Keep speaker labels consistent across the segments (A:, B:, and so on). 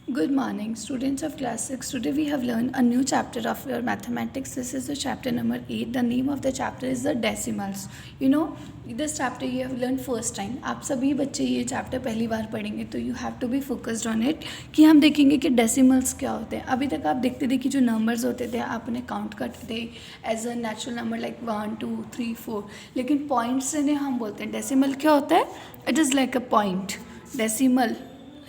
A: Good morning, students of class 6. Today we have learned a new chapter of your mathematics. This is the chapter number 8. The name of the chapter is the decimals. You know, this chapter you have learned first time. आप सभी बच्चे ये chapter पहली बार पढ़ेंगे तो you have to be focused on it कि हम देखेंगे कि डेसिमल्स क्या होते हैं. अभी तक आप देखते थे कि जो नंबर्स होते थे आप उन्हें काउंट करते थे as a natural number like 1 2 3 4, लेकिन पॉइंट्स से हम बोलते हैं. डेसिमल क्या होता है? It is like a point. Decimal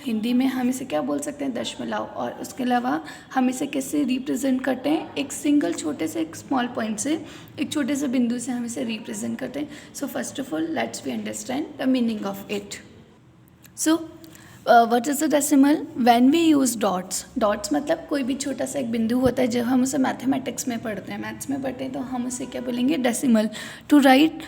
A: Hindi में हम इसे क्या बोल सकते हैं? दशमलव. और उसके अलावा हम इसे कैसे रिप्रेजेंट करते हैं? एक सिंगल छोटे से एक स्मॉल पॉइंट से, एक छोटे से बिंदु से हम इसे रिप्रेजेंट करते हैं. So first of all let's we understand the meaning of it. So what is the decimal? When we use dots. Dots मतलब कोई भी छोटा सा एक बिंदु होता है. जब हम उसे मैथमेटिक्स में पढ़ते हैं, मैथ्स में पढ़ते हैं, तो हम उसे क्या बोलेंगे? Decimal. To write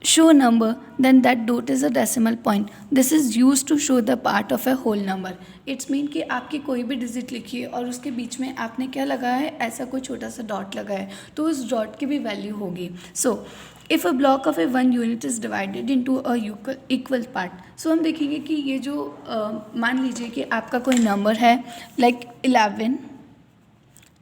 A: show a number, then that dot is a decimal point. This is used to show the part of a whole number. It's mean कि आपकी कोई भी डिजिट लिखी है और उसके बीच में आपने क्या लगाया है? ऐसा कोई छोटा सा डॉट लगाया है, तो उस डॉट की भी वैल्यू होगी. So if a block of a 1 unit is divided into a equal part. So हम देखेंगे कि ये जो मान लीजिए कि आपका कोई नंबर है लाइक 11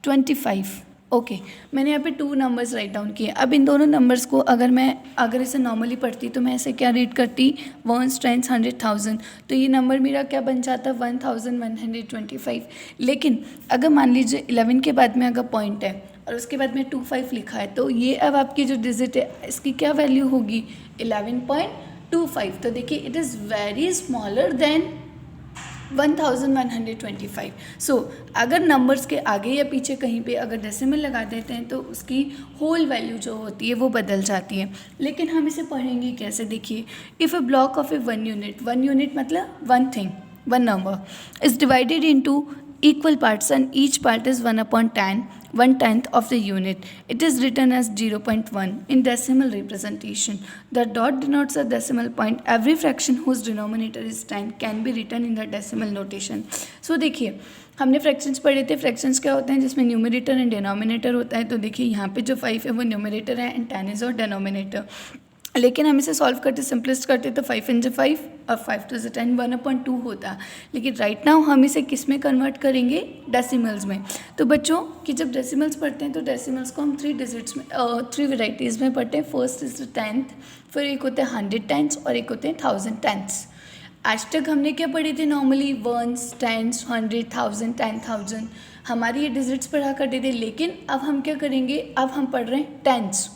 A: 25. ओके, मैंने यहाँ पे 2 नंबर्स राइट डाउन किए. अब इन दोनों नंबर्स को अगर इसे नॉर्मली पढ़ती तो मैं इसे क्या रीड करती? 1s 10s 100,000. तो ये नंबर मेरा क्या बन जाता? 1125. लेकिन अगर मान लीजिए 11 के बाद में अगर पॉइंट है और उसके बाद में 25 लिखा है, तो ये अब आपकी जो डिजिट है इसकी क्या वैल्यू होगी? 11.25. तो देखिए it is very smaller than 1125. सो अगर नंबर्स के आगे या पीछे कहीं पे अगर डेसिमल लगा देते हैं तो उसकी होल वैल्यू जो होती है वो बदल जाती है. लेकिन हम इसे पढ़ेंगे कैसे? देखिए, if a block of a 1 unit मतलब 1 thing, 1 number is divided into equal parts and each part is 1/10, 1/10 of the unit. It is written as 0.1 in decimal representation. The dot denotes a decimal point. Every fraction whose denominator is 10 can be written in the decimal notation. So देखिए, हमने fractions पढ़े थे. Fractions क्या होते हैं? जिसमें numerator and denominator होता है. तो देखिए यहाँ पे जो 5 है वो न्यूमरेटर है एंड 10 इज और डिनोमिनेटर. लेकिन हम इसे सॉल्व करते, सिंपलिस्ट करते तो 5 × 5 और 5 × 10 1/2 होता. लेकिन राइट नाउ हम इसे किस में कन्वर्ट करेंगे? डेसिमल्स में. तो बच्चों कि जब डेसिमल्स पढ़ते हैं तो डेसिमल्स को हम 3 डिजिट्स में 3 वेराइटीज़ में पढ़ते हैं. फर्स्ट इज द 10th, फिर एक होते हैं 100 10s और एक होते हैं 1000 10s. आज तक हमने क्या पढ़े थे? नॉर्मली 1s 10s 100 1000 10,000 हमारी ये डिजिट्स पढ़ा करते थे. लेकिन अब हम क्या करेंगे? अब हम पढ़ रहे हैं tens.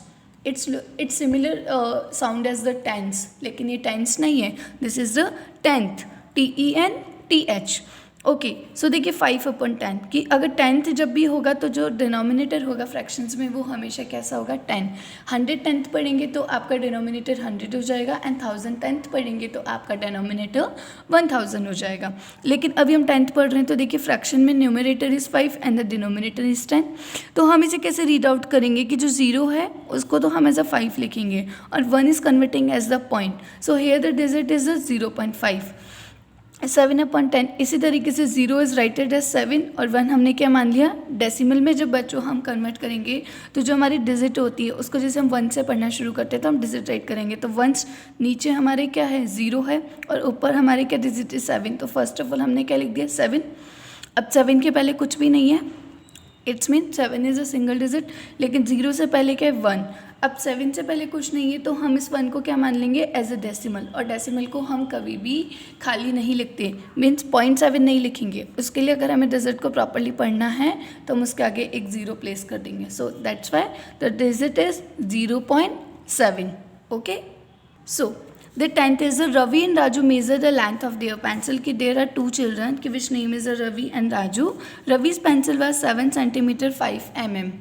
A: It's similar sound as the tens, लेकिन ये टेंस नहीं है. This is the 10th, TENTH. Okay, so देखिए 5/10 कि अगर 10th जब भी होगा तो जो डिनोमिनेटर होगा फ्रैक्शंस में वो हमेशा कैसा होगा? 10. 100 10th पढ़ेंगे तो आपका डिनोमिनेटर 100 हो जाएगा एंड 1000 10th पढ़ेंगे तो आपका डिनोमिनेटर 1000 हो जाएगा. लेकिन अभी हम 10th पढ़ रहे हैं तो देखिए फ्रैक्शन में numerator is 5 and the denominator is 10. तो हम इसे कैसे रीड आउट करेंगे कि जो 0 है उसको तो हम एज अ 5 लिखेंगे और 1 is converting as the point. So here the digit is 0.5. 7/10. इसी तरीके से 0 इज़ राइटेड एज 7 और 1 हमने क्या मान लिया? डेसिमल में जब बच्चों हम कन्वर्ट करेंगे तो जो हमारी डिजिट होती है उसको जैसे हम 1 से पढ़ना शुरू करते हैं तो हम डिजिट राइट करेंगे. तो 1 नीचे हमारे क्या है? 0 है और ऊपर हमारे क्या डिजिट है? 7. तो फर्स्ट ऑफ ऑल हमने क्या लिख दिया? 7. अब 7 के पहले कुछ भी नहीं है. It's mean 7 is a single digit. लेकिन 0 से पहले क्या है? 1. अब 7 से पहले कुछ नहीं है तो हम इस 1 को क्या मान लेंगे? As a decimal. और डेसिमल को हम कभी भी खाली नहीं लिखते, मीन्स 0.7 नहीं लिखेंगे. उसके लिए अगर हमें डिजिट को प्रॉपरली पढ़ना है तो हम उसके आगे एक 0 प्लेस कर देंगे. So that's why the digit is 0.7. Okay, so the 10th is Ravi and Raju measure the length of their pencil. कि there are 2 children which name is Ravi and Raju. Ravi's pencil was 7 centimeter 5 mm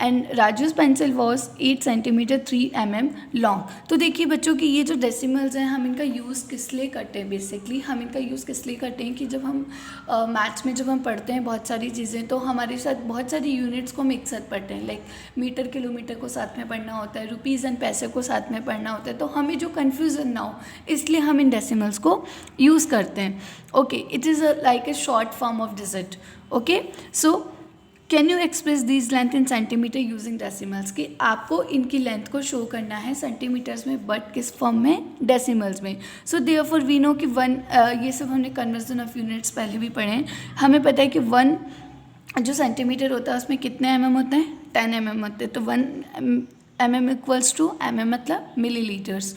A: and Raju's pencil was 8 centimetre 3 mm long. तो देखिए बच्चों कि ये जो decimals हैं हम इनका यूज़ किस लिए करते हैं? बेसिकली हम इनका यूज़ किस लिए करते हैं कि जब हम मैथ्स में जब हम पढ़ते हैं बहुत सारी चीज़ें तो हमारे साथ बहुत सारी यूनिट्स को हम एक साथ पढ़ते हैं. लाइक मीटर किलोमीटर को साथ में पढ़ना होता है, रुपीज़ एंड पैसे को साथ में पढ़ना होता है. तो हमें जो कन्फ्यूज़न ना हो इसलिए हम इन डेसिमल्स को यूज़ करते हैं. Okay, it is like a short form of digit. Okay, so can you express these length in centimetre using decimals, कि आपको इनकी लेंथ को शो करना है सेंटीमीटर्स में, बट किस फॉर्म में, डेसिमल्स में. सो देयरफॉर वी नो कि ये सब हमने कन्वर्जन ऑफ यूनिट्स पहले भी पढ़े हैं. हमें पता है कि 1 जो सेंटीमीटर होता है उसमें कितने mm होते हैं, 10 mm होते हैं. तो 1 mm इक्वल्स टू mm मतलब मिलीलीटर्स,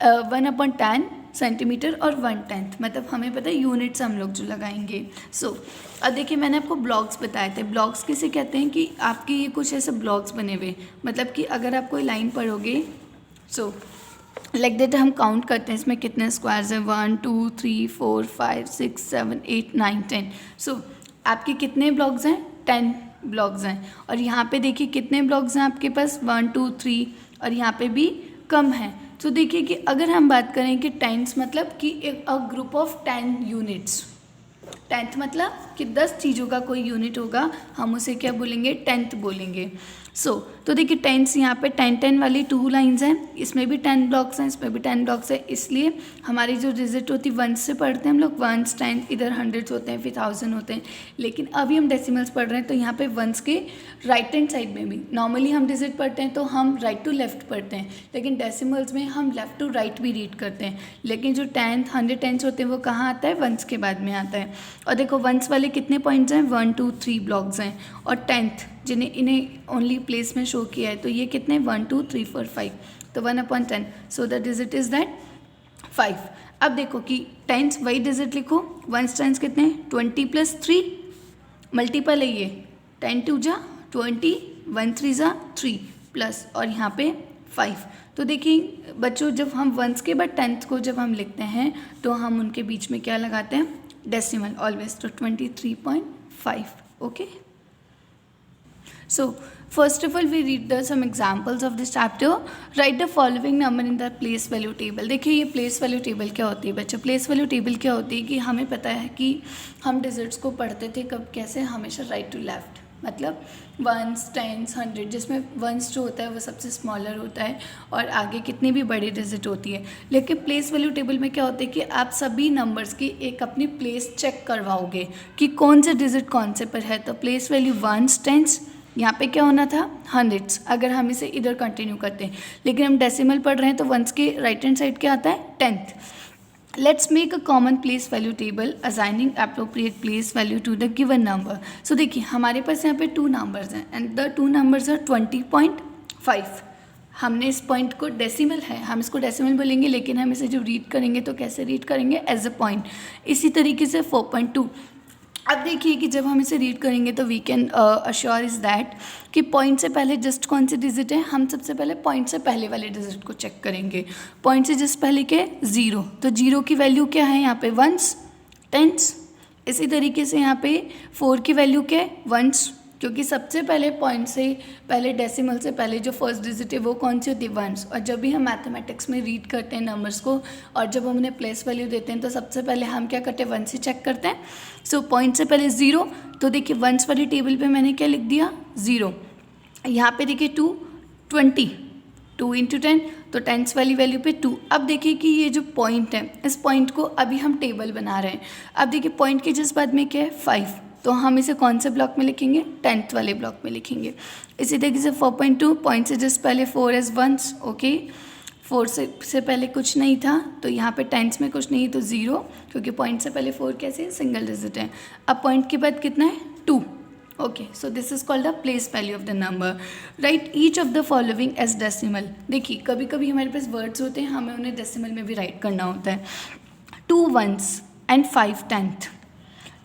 A: 1/10 सेंटीमीटर और 1/10 मतलब हमें पता है यूनिट्स हम लोग जो लगाएंगे. सो अब देखिए मैंने आपको ब्लॉक्स बताए थे. ब्लॉक्स किसे कहते हैं कि आपके ये कुछ ऐसे ब्लॉक्स बने हुए, मतलब कि अगर आप कोई लाइन पढ़ोगे, सो लाइक दैट हम काउंट करते हैं इसमें कितने स्क्वायर्स हैं, 1 2 3 4 5 6 7 8 9 10. सो आपके कितने ब्लॉक्स हैं, 10 ब्लॉक्स हैं. और यहाँ पे देखिए कितने ब्लॉक्स हैं आपके पास, 1 2 3, और यहाँ पे भी कम है. तो देखिए कि अगर हम बात करें कि टेंस मतलब कि एक ग्रुप ऑफ 10 यूनिट्स, टेंथ मतलब कि 10 चीज़ों का कोई यूनिट होगा, हम उसे क्या बोलेंगे, टेंथ बोलेंगे. तो देखिए टेंस यहाँ पे 10 वाली 2 लाइंस हैं, इसमें भी 10 ब्लॉक्स हैं, इसमें भी 10 ब्लॉक्स हैं. इसलिए हमारी जो डिजिट होती है 1 से पढ़ते हैं हम लोग, 1 10, इधर 100 होते हैं, फिर 1000 होते हैं. लेकिन अभी हम डेसिमल्स पढ़ रहे हैं तो यहाँ पे 1s के राइट हैंड साइड में भी, नॉर्मली हम डिजिट पढ़ते हैं तो हम राइट टू लेफ्ट पढ़ते हैं, लेकिन डेसिमल्स में हम लेफ्ट टू राइट भी रीड करते हैं. लेकिन जो 10th 110 होते हैं वो कहाँ आता है, 1s के बाद में आता है. और देखो 1s वाले कितने पॉइंट्स हैं, 1 2 3 ब्लॉक्स हैं. और 10th इन्हें ओनली प्लेस में शो किया है तो ये कितने, 1 2 3 4 5, तो 1/10. So the digit is that 5. अब देखो कि 10 वही डिजिट लिखो, 1s 10 कितने, 20 + 3 मल्टीपल है ये, 10 2 जा 20, 1 3 जा 3 प्लस और यहाँ पे 5. तो देखिए बच्चों जब हम 1s के बाद 10th को जब हम लिखते हैं तो हम उनके बीच में क्या लगाते हैं, डेसिमल ऑलवेज. तो 23.5. Okay. So first of all we read some examples of this chapter. Write the following number in the place value table. देखिए ये place value table क्या होती है बच्चों, place value table क्या होती है कि हमें पता है कि हम डिजिट्स को पढ़ते थे कब कैसे, हमेशा राइट टू लेफ्ट, मतलब 1s 10s 100, जिसमें 1s जो होता है वो सबसे स्मॉलर होता है और आगे कितनी भी बड़ी डिजिट होती है. लेकिन प्लेस वैल्यू टेबल में क्या होता है कि आप सभी नंबर्स की एक अपनी प्लेस चेक करवाओगे कि कौन से डिजिट कौन से पर है. तो प्लेस वैल्यू 1s 10s, यहाँ पे क्या होना था, 100s, अगर हम इसे इधर कंटिन्यू करते हैं. लेकिन हम डेसिमल पढ़ रहे हैं तो 1s के राइट हैंड साइड क्या आता है, 10th. Let's make a common place value table assigning appropriate place value to the given number. So देखिए हमारे पास यहाँ पे 2 नंबर्स हैं एंड द 2 नंबर्स आर 20.5. हमने इस पॉइंट को डेसिमल है, हम इसको डेसिमल बोलेंगे, लेकिन हम इसे जो रीड करेंगे तो कैसे रीड करेंगे, एज अ पॉइंट. इसी तरीके से 4.2. अब देखिए कि जब हम इसे रीड करेंगे तो we can assure is that कि पॉइंट से पहले जस्ट कौन सी डिजिट है, हम सबसे पहले पॉइंट से पहले वाले डिजिट को चेक करेंगे. पॉइंट से जस्ट पहले क्या है, 0. तो 0 की वैल्यू क्या है यहाँ पे, 1s 10s. इसी तरीके से यहाँ पे 4 की वैल्यू क्या है, 1s, क्योंकि सबसे पहले पॉइंट से पहले डेसिमल से पहले जो फर्स्ट डिजिट है वो कौन सी होती है, 1s. और जब भी हम मैथमेटिक्स में रीड करते हैं नंबर्स को और जब हम उन्हें प्लेस वैल्यू देते हैं तो सबसे पहले हम क्या करते हैं, 1 से चेक करते हैं. सो पॉइंट से पहले 0, तो देखिए 1s वाली टेबल पे मैंने क्या लिख दिया, 0. यहाँ पे देखिए 2 20, 2 × 10, तो 10s वाली वैल्यू पे 2. अब देखिए कि ये जो पॉइंट है इस पॉइंट को अभी हम टेबल बना रहे हैं. अब देखिए पॉइंट के जिस बाद में क्या है, 5, तो हम इसे कौन से ब्लॉक में लिखेंगे, 10th वाले ब्लॉक में लिखेंगे. इसी तरीके से 4.2, पॉइंट से जस्ट पहले 4 as 1s. ओके, 4 से पहले कुछ नहीं था तो यहाँ पे 10s में कुछ नहीं तो 0, क्योंकि पॉइंट से पहले 4 कैसे सिंगल डिजिट है. अब पॉइंट के बाद कितना है, 2. Okay, so this is called the place value of the number. Write each of the following as decimal. देखिए कभी कभी हमारे पास वर्ड्स होते हैं, हमें उन्हें डेसिमल में भी राइट करना होता है. 2 1s एंड 5 10th.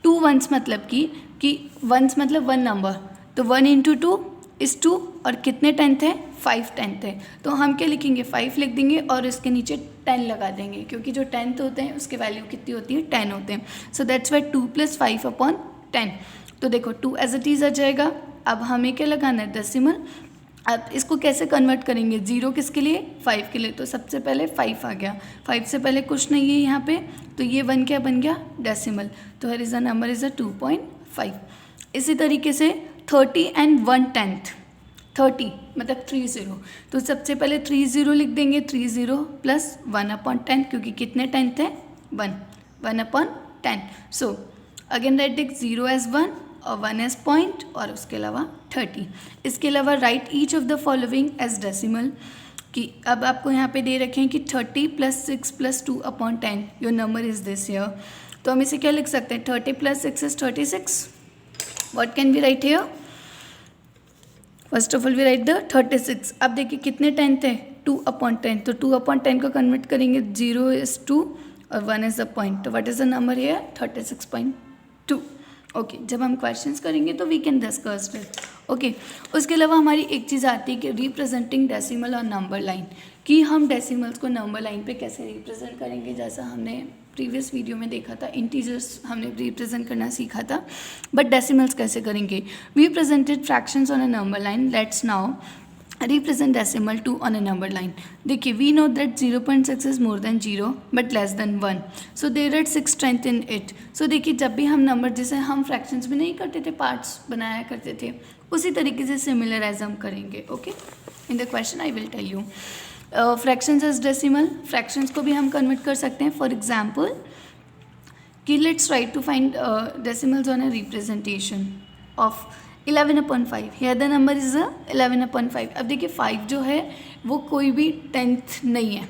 A: 2 1s मतलब कि 1s मतलब 1 नंबर, तो 1 × 2 इज़ 2, और कितने 10th है, 5 10th है. तो हम क्या लिखेंगे, 5 लिख देंगे और इसके नीचे 10 लगा देंगे, क्योंकि जो 10th होते हैं उसके वैल्यू कितनी होती है, 10 होते हैं. So that's why 2 + 5/10. तो देखो 2 एज इट इज़ आ जाएगा. अब हमें क्या लगाना है, डेसिमल. अब इसको कैसे कन्वर्ट करेंगे, 0 किसके लिए, 5 के लिए. तो सबसे पहले 5 आ गया, 5 से पहले कुछ नहीं है यहाँ पे, तो ये 1 क्या बन गया, डेसिमल. तो here is the number is 2.5. इसी तरीके से 30 and 1/10. 30 मतलब 30, तो सबसे पहले 30 लिख देंगे, 30 + 1/10, क्योंकि कितने 10th है, 1 1/10. सो अगेन राइट 0 as 1 और 1 एज पॉइंट और उसके अलावा 30। इसके अलावा write each of the following as decimal, कि अब आपको यहाँ पे दे रखे हैं कि 30 + 6 + 2/10 your number is this year. तो हम इसे क्या लिख सकते हैं, 30 + 6 इज 36। What can be write here, first of all we write the 36। अब देखिए कितने 10 थे, 2/10, तो 2/10 को कन्वर्ट करेंगे, 0 is 2 और 1 is the point, तो what is the number here, 36.2। Okay, जब हम क्वेश्चंस करेंगे तो we can discuss it. Okay, उसके अलावा हमारी एक चीज़ आती है कि रिप्रेजेंटिंग डेसिमल और नंबर लाइन, कि हम डेसिमल्स को नंबर लाइन पे कैसे रिप्रेजेंट करेंगे। जैसा हमने प्रीवियस वीडियो में देखा था, इंटीजर्स हमने रिप्रेजेंट करना सीखा था, बट डेसिमल्स कैसे करेंगे। We presented fractions on a number line, let's now represent decimal 2 on a number line। देखिए we know that 0.6 is more than 0 but less than 1, so there are 6 strength in it। so देखिए जब भी हम number, जैसे हम fractions में नहीं करते थे, पार्ट्स बनाया करते थे, उसी तरीके से सिमिलर एज हम करेंगे। Okay, in the question I will tell you fractions as decimal. Fractions को भी हम कन्वर्ट कर सकते हैं। फॉर एग्जाम्पल कि let's try to find decimals on a representation of 11/5। Here the number is 11/5। अब देखिए 5 जो है वो कोई भी 10th नहीं है,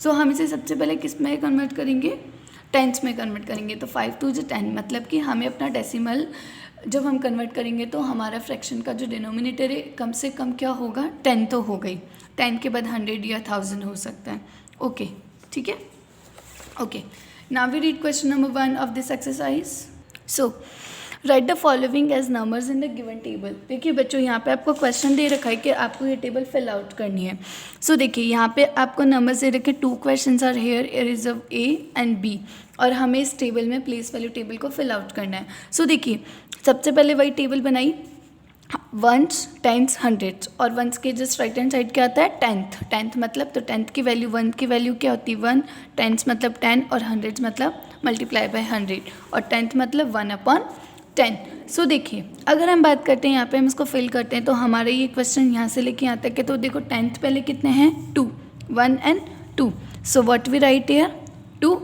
A: सो हम इसे सबसे पहले किस में कन्वर्ट करेंगे, 10s में कन्वर्ट करेंगे। तो 5 2 = 10, मतलब कि हमें अपना डेसिमल जब हम कन्वर्ट करेंगे तो हमारा फ्रैक्शन का जो डिनोमिनेटर है कम से कम क्या होगा, 10 तो हो गई। 10 के बाद 100 या 1000 हो सकता है। ओके, ठीक है। Okay, now we read question number 1 of this exercise. So write the following as numbers in the given table. देखिए बच्चों, यहाँ पे आपको क्वेश्चन दे रखा है कि आपको ये टेबल फिल आउट करनी है। सो देखिए यहाँ पे आपको नंबर्स दे रखे, 2 questions are here, is of A and B, और हमें इस टेबल में प्लेस वैल्यू टेबल को फिल आउट करना है। सो देखिए सबसे पहले वही टेबल बनाई, वंस, टेंस, हंड्रेड्स, और वंस के जस्ट राइट हैंड साइड क्या आता है, 10th मतलब, तो 10th की वैल्यू, 1 की वैल्यू क्या होती है 1, टेंस मतलब 10 और हंड्रेड्स मतलब मल्टीप्लाई बाय 100, और 10th मतलब 1/10। सो देखिए अगर हम बात करते हैं यहाँ पे, हम इसको फिल करते हैं तो हमारे ये क्वेश्चन यहाँ से लेके यहाँ तक के, तो देखो 10th पहले कितने हैं, 2, 1 and 2, so what we write here 2।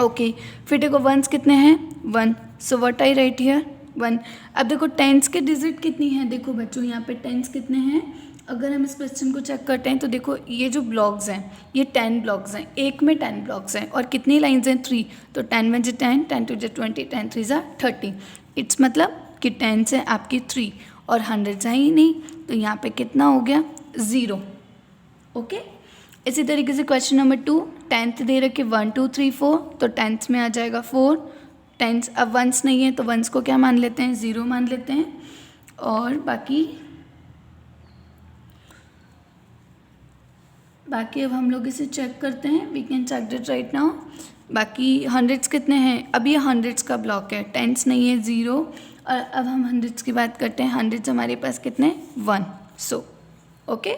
A: Okay, फिर देखो वंस कितने हैं 1, so what I write here 1। अब देखो टेंस के डिजिट कितनी है, देखो बच्चों यहाँ पे टेंस कितने हैं, अगर हम इस क्वेश्चन को चेक करते हैं तो देखो ये जो ब्लॉक्स हैं ये 10 ब्लॉक्स हैं, एक में 10 ब्लॉक्स हैं, और कितनी लाइंस हैं 3, तो 10 1 = 10, 10 2 = 20, 10 3 = 30। इट्स मतलब कि 10 से आपकी 3 और 100 है ही नहीं, तो यहाँ पे कितना हो गया 0। ओके, इसी तरीके से क्वेश्चन नंबर 2, 10th दे रखे 1 2 3 4, तो 10th में आ जाएगा 4। 10 अब वंस नहीं है तो वंस को क्या मान लेते हैं, 0 मान लेते हैं, और बाकी अब हम लोग इसे चेक करते हैं, we can check it right now. बाकी हंड्रेड्स कितने हैं, अब ये हंड्रेड्स का ब्लॉक है, टेंस नहीं है 0, और अब हम हंड्रेड्स की बात करते हैं, हंड्रेड्स हमारे पास कितने 1। So okay,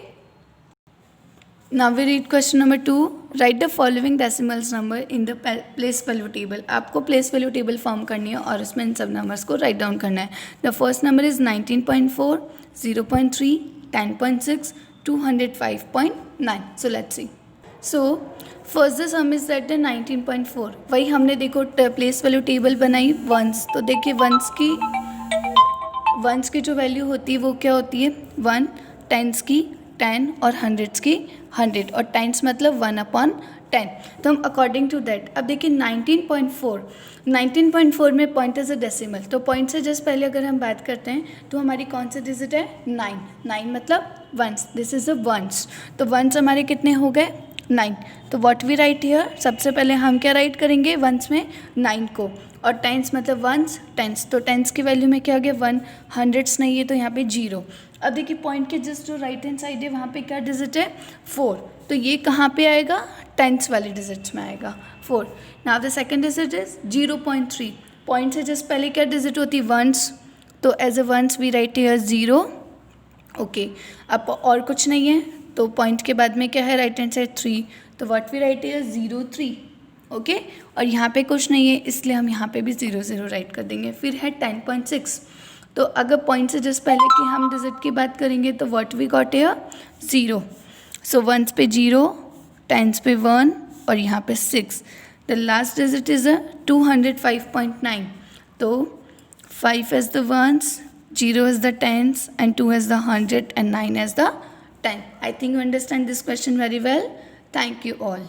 A: now we read question number 2, write the following decimals number in the place value table. आपको प्लेस वैल्यू टेबल फॉर्म करनी है और उसमें इन सब नंबर्स को राइट डाउन करना है। The first number is 19.4, 0.3, 10.6, 205.9। So let's see. So first the sum is that the 19.4, वही हमने देखो प्लेस वैल्यू टेबल बनाई वंस, तो देखिए वंस की जो वैल्यू होती है वो क्या होती है 1, टेंस की 10 और हंड्रेड्स की 100, और टेंस मतलब 1/10। तो हम अकॉर्डिंग टू दैट, अब देखिए 19.4 में पॉइंट एज अ डेसिमल, तो पॉइंट से जस्ट पहले अगर हम बात करते हैं तो हमारी कौन सा डिजिट है 9 मतलब ones, this is a ones, तो वंस हमारे कितने हो गए 9। तो व्हाट वी राइट हियर, सबसे पहले हम क्या राइट करेंगे वंस में 9 को, और टेंस मतलब वंस, टेंस, तो टेंस की वैल्यू में क्या हो गया 1, हंड्रेड्स नहीं है तो यहाँ पे 0। अब देखिए पॉइंट के जस्ट जो राइट हैंड साइड है वहाँ पे क्या डिजिट है 4, तो ये कहाँ पे आएगा टेंस वाले डिजिट्स में आएगा 4। Now the second digit is 0.3, point से जस्ट पहले क्या डिजिट होती है वंस, तो as a ones we write here 0। ओके, अब और कुछ नहीं है तो पॉइंट के बाद में क्या है राइट हैंड साइड 3, तो what we write here 0 3। Okay, और यहाँ पे कुछ नहीं है इसलिए हम यहाँ पे भी 0 0 राइट कर देंगे। फिर है 10.6, तो अगर पॉइंट से जस्ट पहले की हम डिजिट की बात करेंगे तो what we got here 0, so ones पे 0, टेंस पे 1 और यहाँ पे 6। द लास्ट डिजिट इज़ 205.9, तो 5 as the ones, 0 as the tens, and 2 as the hundred, and 9 as the 10. I think you understand this question very well. Thank you all.